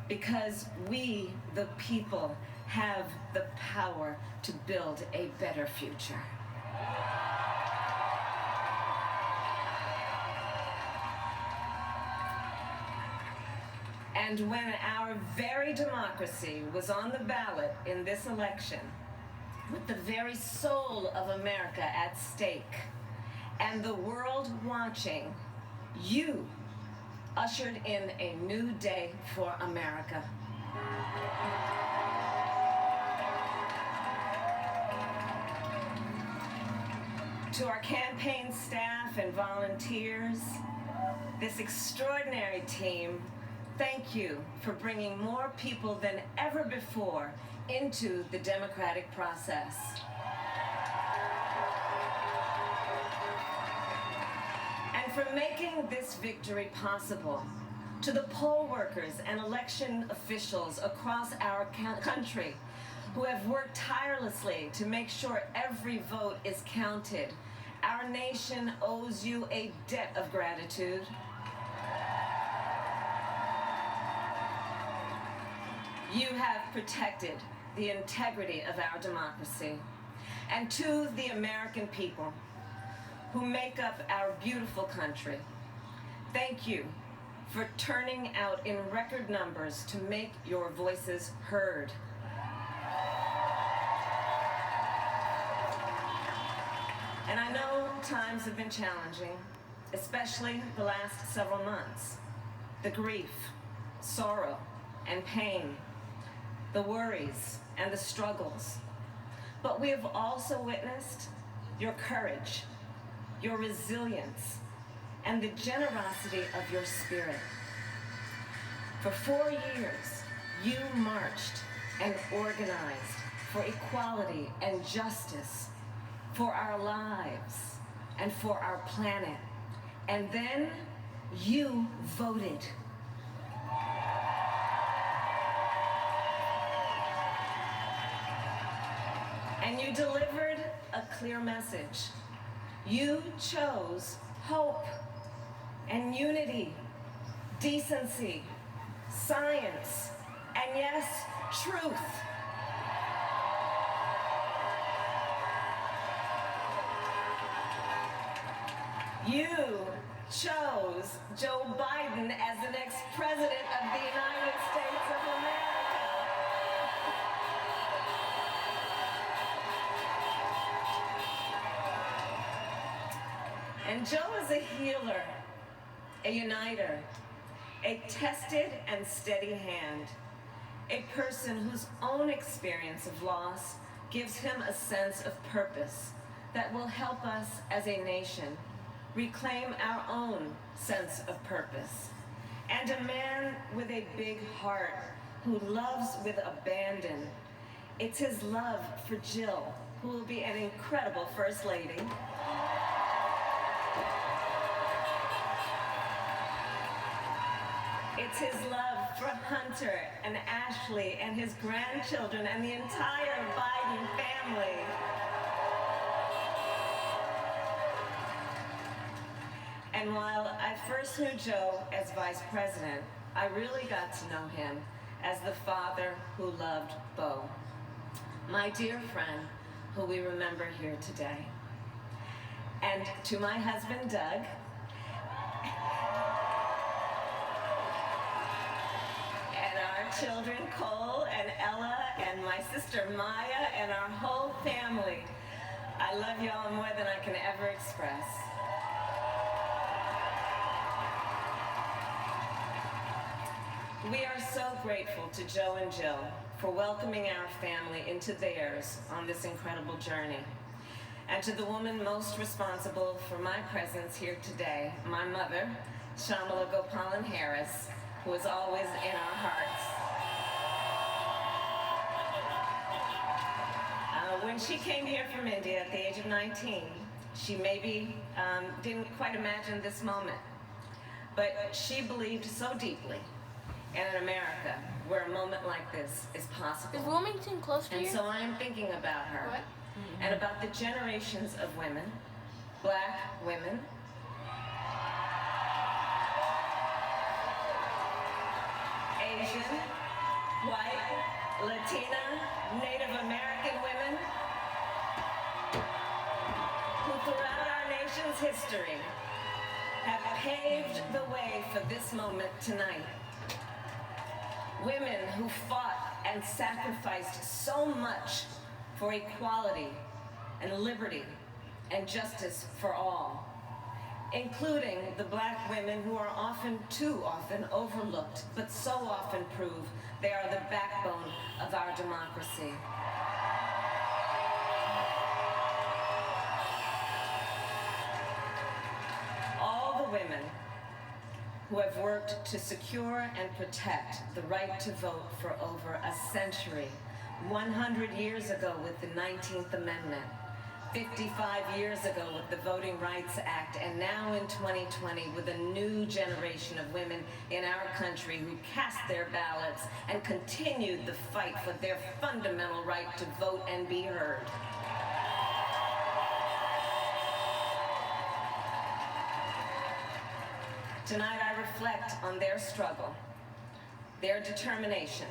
because we, the people, have the power to build a better future. And when our very democracy was on the ballot in this election, with the very soul of America at stake, and the world watching, you ushered in a new day for America. To our campaign staff and volunteers, this extraordinary team, thank you for bringing more people than ever before into the democratic process. And for making this victory possible. To the poll workers and election officials across our country who have worked tirelessly to make sure every vote is counted, our nation owes you a debt of gratitude. You have protected the integrity of our democracy. And to the American people who make up our beautiful country, thank you for turning out in record numbers to make your voices heard. And I know times have been challenging, especially the last several months. The grief, sorrow, and pain, the worries and the struggles. But we have also witnessed your courage, your resilience, and the generosity of your spirit. For 4 years, you marched and organized for equality and justice, for our lives and for our planet. And then you voted. And you delivered a clear message. You chose hope and unity, decency, science, and yes, truth. You chose Joe Biden as the next president of the United States of America. And Joe is a healer, a uniter, a tested and steady hand, a person whose own experience of loss gives him a sense of purpose that will help us as a nation reclaim our own sense of purpose. And a man with a big heart who loves with abandon. It's his love for Jill, who will be an incredible First Lady. It's his love for Hunter and Ashley and his grandchildren and the entire Biden family. And while I first knew Joe as vice president, I really got to know him as the father who loved Bo, my dear friend who we remember here today. And to my husband, Doug, and our children, Cole and Ella, and my sister Maya, and our whole family, I love y'all more than I can ever express. We are so grateful to Joe and Jill for welcoming our family into theirs on this incredible journey. And to the woman most responsible for my presence here today, my mother, Kamala Harris, who is always in our hearts. When she came here from India at the age of 19, she maybe didn't quite imagine this moment, but she believed so deeply in America, where a moment like this is possible. Is Wilmington close to you? And so I am thinking about her. What? And about the generations of women, Black women, Asian, white, Latina, Native American women who throughout our nation's history have paved the way for this moment tonight. Women who fought and sacrificed so much for equality and liberty and justice for all, including the Black women who are too often overlooked, but so often prove they are the backbone of our democracy. All the women who have worked to secure and protect the right to vote for over a century, 100 years ago with the 19th Amendment, 55 years ago with the Voting Rights Act, and now in 2020 with a new generation of women in our country who cast their ballots and continued the fight for their fundamental right to vote and be heard. Tonight I reflect on their struggle, their determination,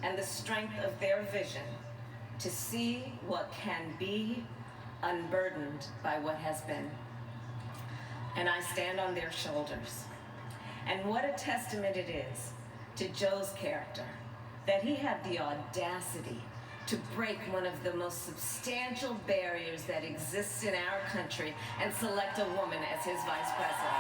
and the strength of their vision to see what can be unburdened by what has been. And I stand on their shoulders. And what a testament it is to Joe's character that he had the audacity to break one of the most substantial barriers that exists in our country and select a woman as his vice president.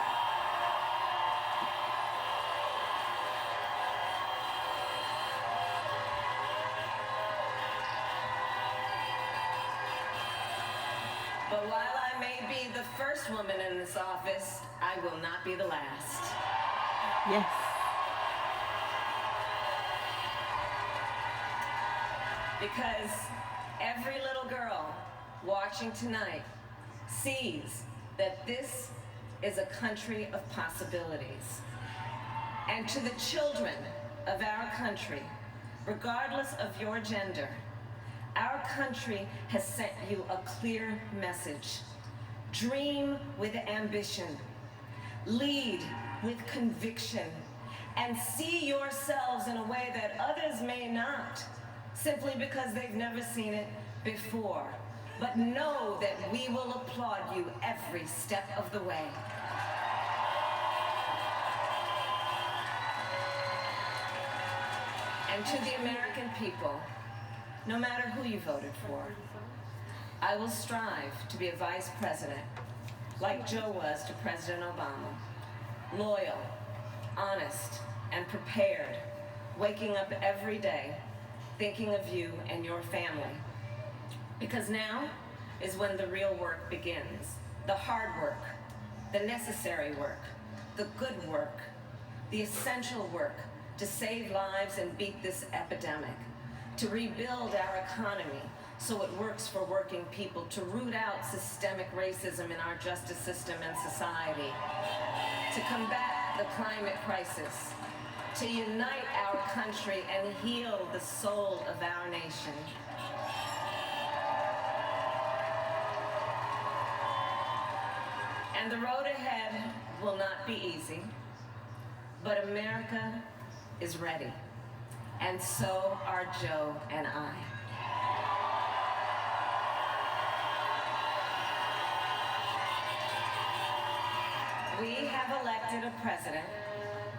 But while I may be the first woman in this office, I will not be the last. Yes. Because every little girl watching tonight sees that this is a country of possibilities. And to the children of our country, regardless of your gender, our country has sent you a clear message. Dream with ambition, lead with conviction, and see yourselves in a way that others may not, simply because they've never seen it before. But know that we will applaud you every step of the way. And to the American people, no matter who you voted for, I will strive to be a vice president, like Joe was to President Obama, loyal, honest, and prepared, waking up every day thinking of you and your family. Because now is when the real work begins, the hard work, the necessary work, the good work, the essential work to save lives and beat this epidemic, to rebuild our economy so it works for working people, to root out systemic racism in our justice system and society, to combat the climate crisis, to unite our country and heal the soul of our nation. And the road ahead will not be easy, but America is ready. And so are Joe and I. We have elected a president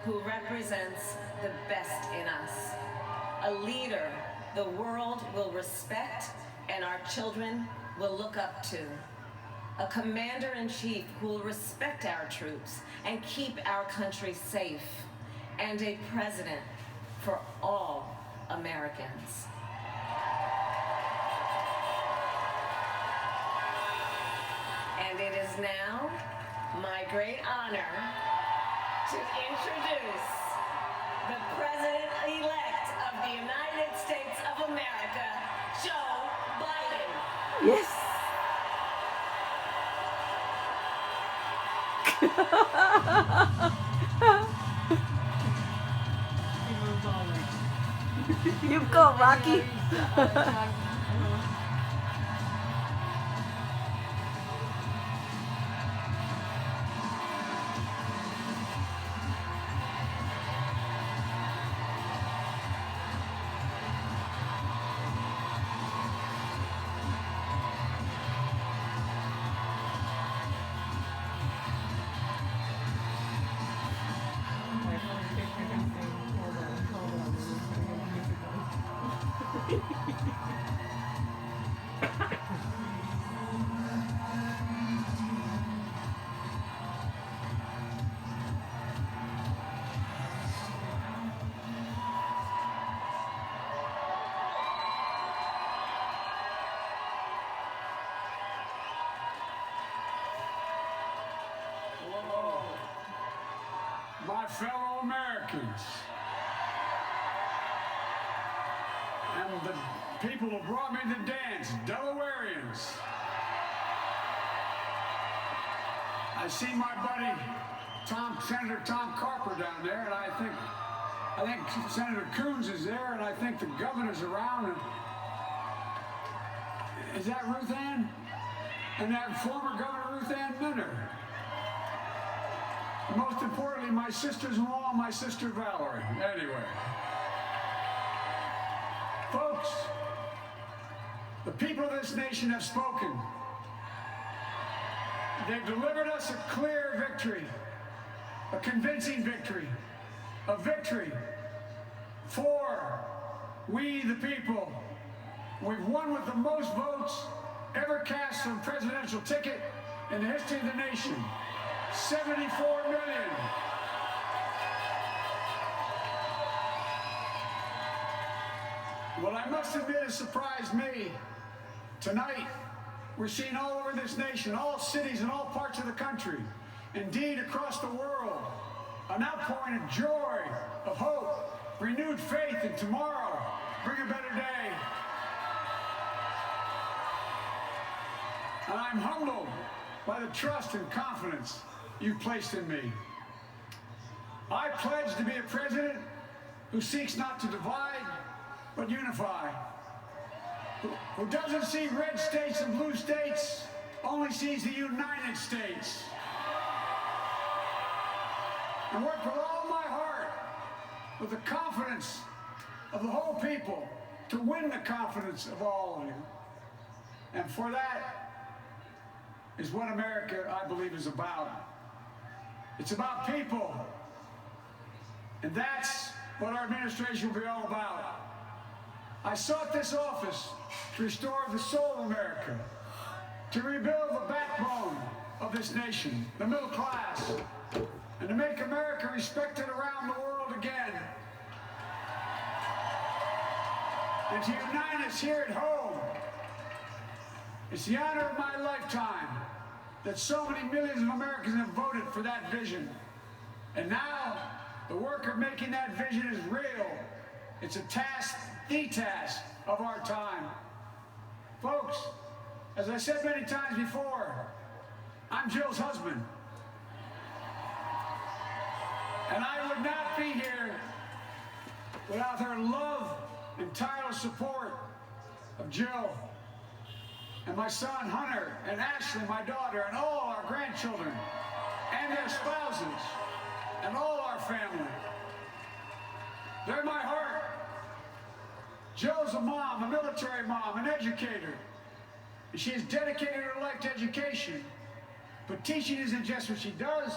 who represents the best in us, a leader the world will respect and our children will look up to, a commander-in-chief who will respect our troops and keep our country safe, and a president for all Americans. And it is now my great honor to introduce the President-elect of the United States of America, Joe Biden. Yes. You go, Rocky. My fellow Americans and the people who brought me to dance, Delawareans. I see my buddy Senator Tom Carper down there, and I think Senator Coons is there, and I think the governor's around. And is that Ruth Ann? And that former Governor Ruth Ann Minner. Most importantly, my sisters-in-law, my sister Valerie. Anyway. Folks, the people of this nation have spoken. They've delivered us a clear victory, a convincing victory, a victory for we the people. We've won with the most votes ever cast on a presidential ticket in the history of the nation. 74 million. Well, I must admit it surprised me. Tonight, we're seeing all over this nation, all cities and all parts of the country, indeed across the world, an outpouring of joy, of hope, renewed faith in tomorrow, bring a better day. And I'm humbled by the trust and confidence you've placed in me. I pledge to be a president who seeks not to divide, but unify. Who doesn't see red states and blue states, only sees the United States. And work with all my heart, with the confidence of the whole people, to win the confidence of all of you. And for that is what America, I believe, is about. It's about people. And that's what our administration will be all about. I sought this office to restore the soul of America, to rebuild the backbone of this nation, the middle class, and to make America respected around the world again. And to unite us here at home. It's the honor of my lifetime that so many millions of Americans have voted for that vision. And now, the work of making that vision is real. It's a task, the task of our time. Folks, as I said many times before, I'm Jill's husband. And I would not be here without her love and tireless support of Jill and my son Hunter and Ashley, my daughter, and all our grandchildren and their spouses and all our family. They're my heart. Jill's a mom, a military mom, an educator. And she has dedicated her life to education. But teaching isn't just what she does,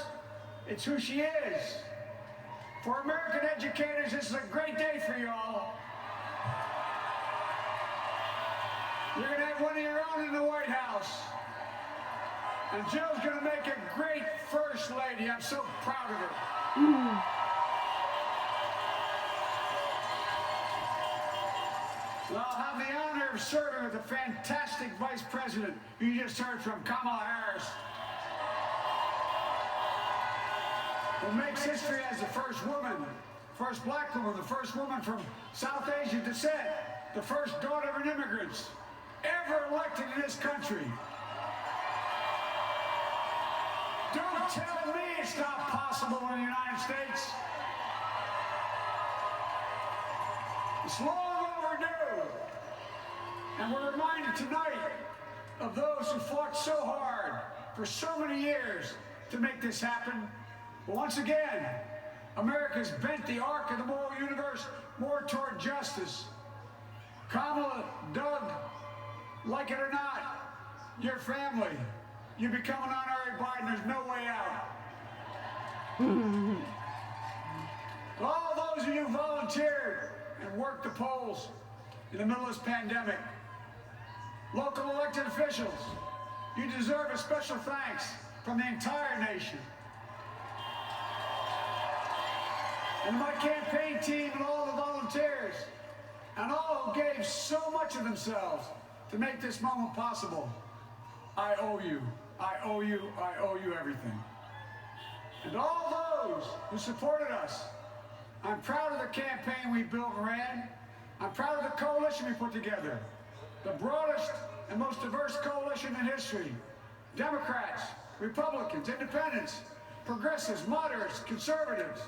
it's who she is. For American educators, this is a great day for you all. You're going to have one of your own in the White House. And Jill's going to make a great first lady. I'm so proud of her. Well, I'll have the honor of serving with the fantastic Vice President who you just heard from, Kamala Harris, who makes history as the first woman, first black woman, the first woman from South Asian descent, the first daughter of an immigrant ever elected in this country. Don't tell me it's not possible in the United States. It's long overdue. And we're reminded tonight of those who fought so hard for so many years to make this happen. But once again, America's bent the arc of the moral universe more toward justice. Kamala, Doug, like it or not, your family, you become an honorary Biden, there's no way out. All those of you who volunteered and worked the polls in the middle of this pandemic. Local elected officials, you deserve a special thanks from the entire nation. And my campaign team and all the volunteers, and all who gave so much of themselves to make this moment possible. I owe you, I owe you, I owe you everything. And all those who supported us, I'm proud of the campaign we built and ran. I'm proud of the coalition we put together. The broadest and most diverse coalition in history. Democrats, Republicans, Independents, progressives, moderates, conservatives,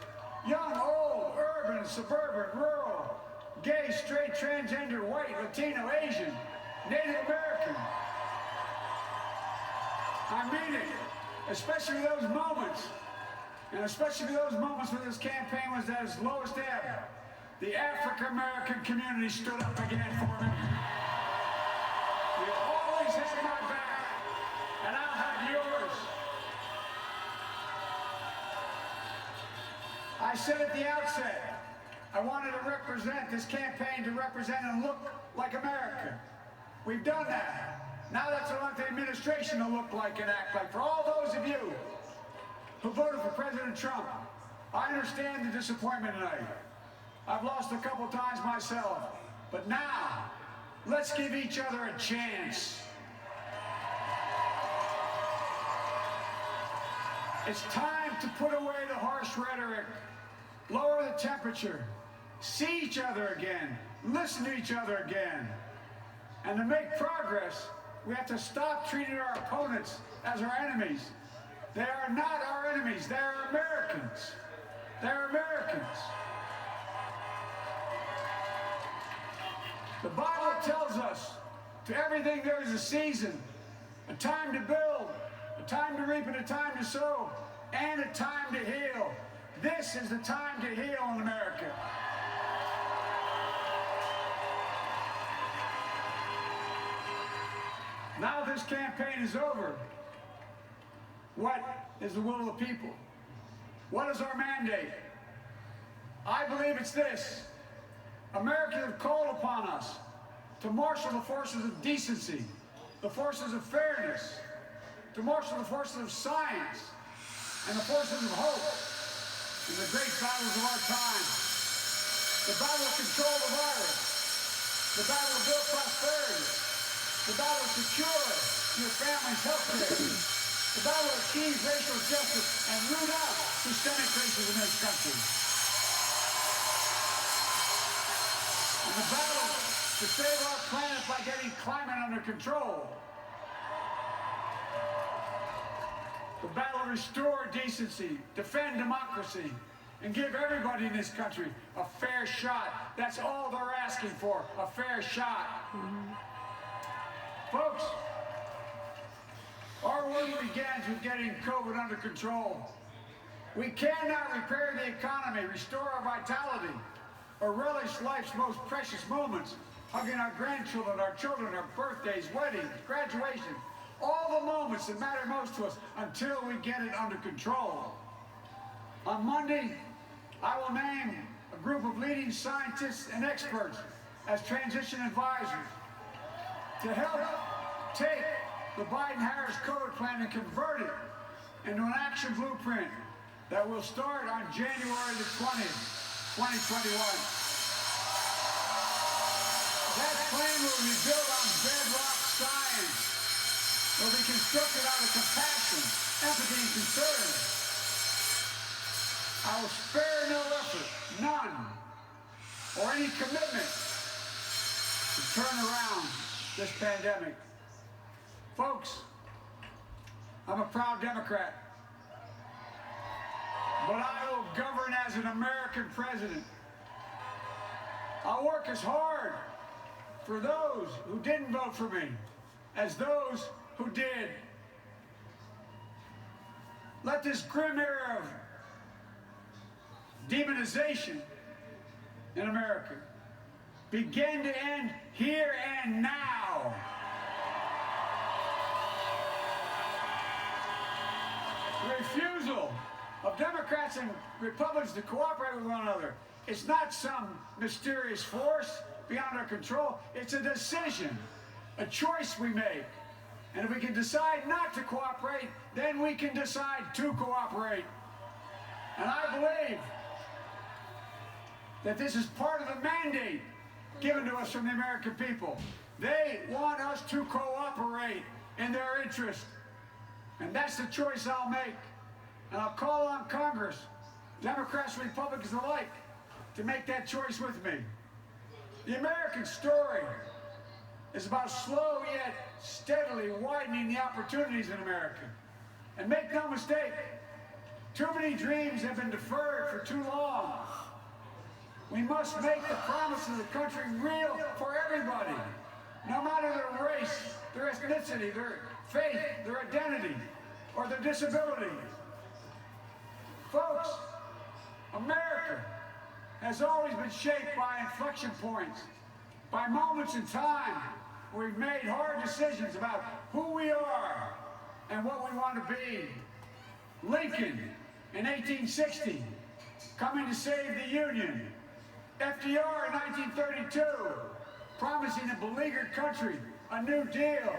young, old, urban, suburban, rural, gay, straight, transgender, white, Latino, Asian, Native American. I mean it, especially those moments, and especially those moments when this campaign was at its lowest ebb. The African American community stood up again for me. You always had my back, and I'll have yours. I said at the outset, I wanted to represent this campaign to represent and look like America. We've done that. Now that's what I want the administration to look like and act like. For all those of you who voted for President Trump, I understand the disappointment tonight. I've lost a couple times myself, but now let's give each other a chance. It's time to put away the harsh rhetoric, lower the temperature, see each other again, listen to each other again. And to make progress, we have to stop treating our opponents as our enemies. They are not our enemies, they are Americans. They're Americans. The Bible tells us, to everything there is a season, a time to build, a time to reap and a time to sow, and a time to heal. This is the time to heal in America. Now this campaign is over. What is the will of the people? What is our mandate? I believe it's this. Americans have called upon us to marshal the forces of decency, the forces of fairness, to marshal the forces of science, and the forces of hope in the great battles of our time. The battle to control the virus, the battle to build prosperity, the battle to secure your family's health care, the battle to achieve racial justice and root out systemic racism in this country. And the battle to save our planet by getting climate under control. The battle to restore decency, defend democracy, and give everybody in this country a fair shot. That's all they're asking for, a fair shot. Folks, our work begins with getting COVID under control. We cannot repair the economy, restore our vitality, or relish life's most precious moments, hugging our grandchildren, our children, our birthdays, weddings, graduation, all the moments that matter most to us until we get it under control. On Monday, I will name a group of leading scientists and experts as transition advisors to help take the Biden-Harris COVID plan and convert it into an action blueprint that will start on January the 20th, 2021. That plan will be built on bedrock science, will be constructed out of compassion, empathy, and concern. I will spare no effort, none, or any commitment to turn around this pandemic. Folks, I'm a proud Democrat, but I will govern as an American president. I'll work as hard for those who didn't vote for me as those who did. Let this grim era of demonization in America begin to end here and now. The refusal of Democrats and Republicans to cooperate with one another, it's not some mysterious force. beyond our control. It's a decision, a choice we make. And if we can decide not to cooperate, then we can decide to cooperate. And I believe that this is part of the mandate given to us from the American people. They want us to cooperate in their interest. And that's the choice I'll make. And I'll call on Congress, Democrats and Republicans alike, to make that choice with me. The American story is about slow yet steadily widening the opportunities in America. And make no mistake, too many dreams have been deferred for too long. We must make the promise of the country real for everybody, no matter their race, their ethnicity, their faith, their identity, or their disability. Folks, America has always been shaped by inflection points, by moments in time where we've made hard decisions about who we are and what we want to be. Lincoln in 1860, coming to save the Union. FDR in 1932, promising a beleaguered country a new deal.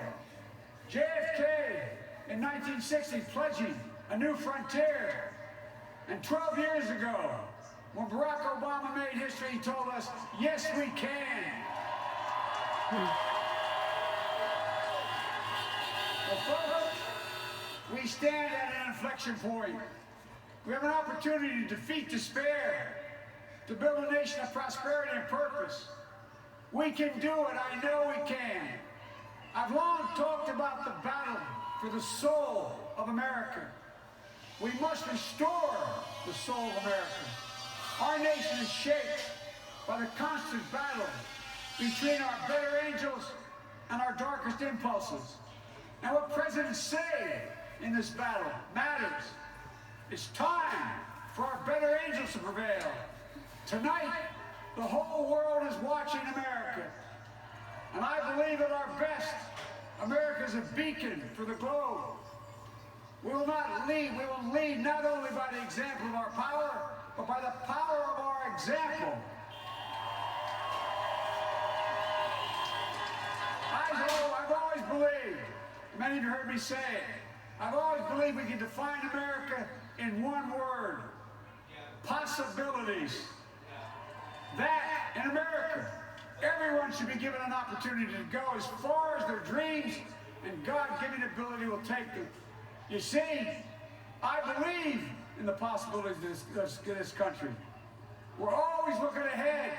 JFK in 1960, pledging a new frontier. And 12 years ago, when Barack Obama made history, he told us, yes, we can. Well, folks, we stand at an inflection point. We have an opportunity to defeat despair, to build a nation of prosperity and purpose. We can do it. I know we can. I've long talked about the battle for the soul of America. We must restore the soul of America. Our nation is shaped by the constant battle between our better angels and our darkest impulses. And what presidents say in this battle matters. It's time for our better angels to prevail. Tonight, the whole world is watching America. And I believe at our best, America is a beacon for the globe. We will lead not only by the example of our power, but by the power of our example. I've always believed, many of you heard me say it, I've always believed we can define America in one word: possibilities. That, in America, everyone should be given an opportunity to go as far as their dreams and God-given ability will take them. You see, I believe in the possibilities of this country. We're always looking ahead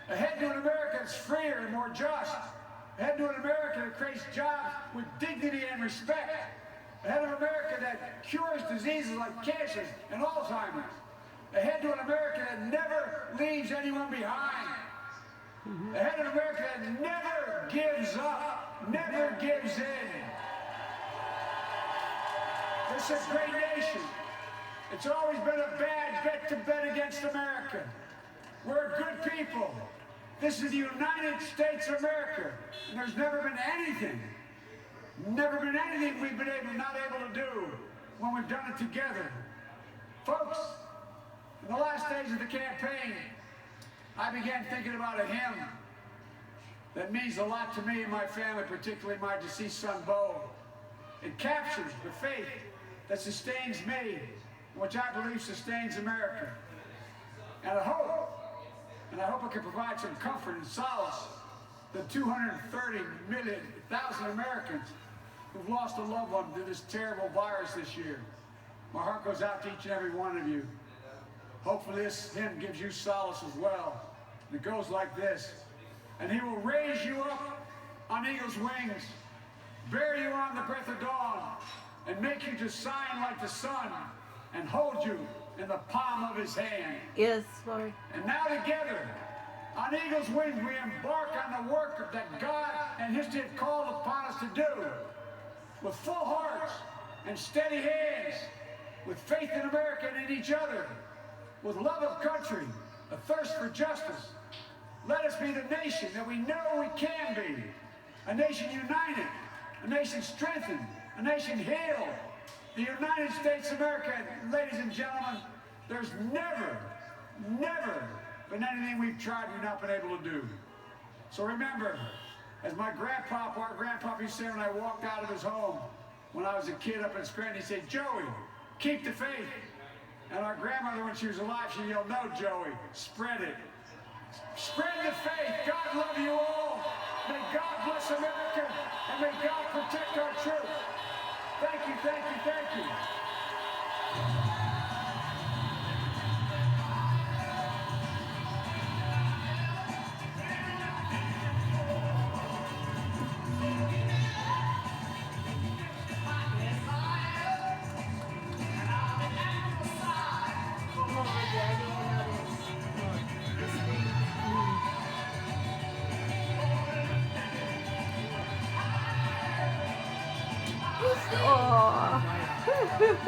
to an America that's freer and more just, ahead to an America that creates jobs with dignity and respect, ahead of an America that cures diseases like cancer and Alzheimer's, ahead to an America that never leaves anyone behind, ahead of an America that never gives up, never gives in. This is a great nation. It's always been a bad bet to bet against America. We're good people. This is the United States of America. And there's never been anything we've been not able to do when we've done it together. Folks, in the last days of the campaign, I began thinking about a hymn that means a lot to me and my family, particularly my deceased son, Bo. It captures the faith that sustains me, which I believe sustains America. And I hope I can provide some comfort and solace to 230,000 Americans who've lost a loved one to this terrible virus this year. My heart goes out to each and every one of you. Hopefully this hymn gives you solace as well. And it goes like this: and he will raise you up on eagle's wings, bear you on the breath of dawn, and make you to shine like the sun, and hold you in the palm of his hand. Yes, Lord. And now together, on eagle's wings, we embark on the work that God and history have called upon us to do. With full hearts and steady hands, with faith in America and in each other, with love of country, a thirst for justice. Let us be the nation that we know we can be. A nation united, a nation strengthened, a nation healed. The United States of America, ladies and gentlemen, there's never been anything we've tried we've not been able to do. So remember, as my grandpapa, our grandpapa used to say when I walked out of his home when I was a kid up in Scranton, he said, Joey, keep the faith. And our grandmother, when she was alive, she yelled, no, Joey, spread it. Spread the faith. God love you all. May God bless America, and may God protect our troops. Thank you, thank you, thank you. Oh. The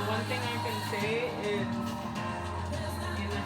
one thing I can say is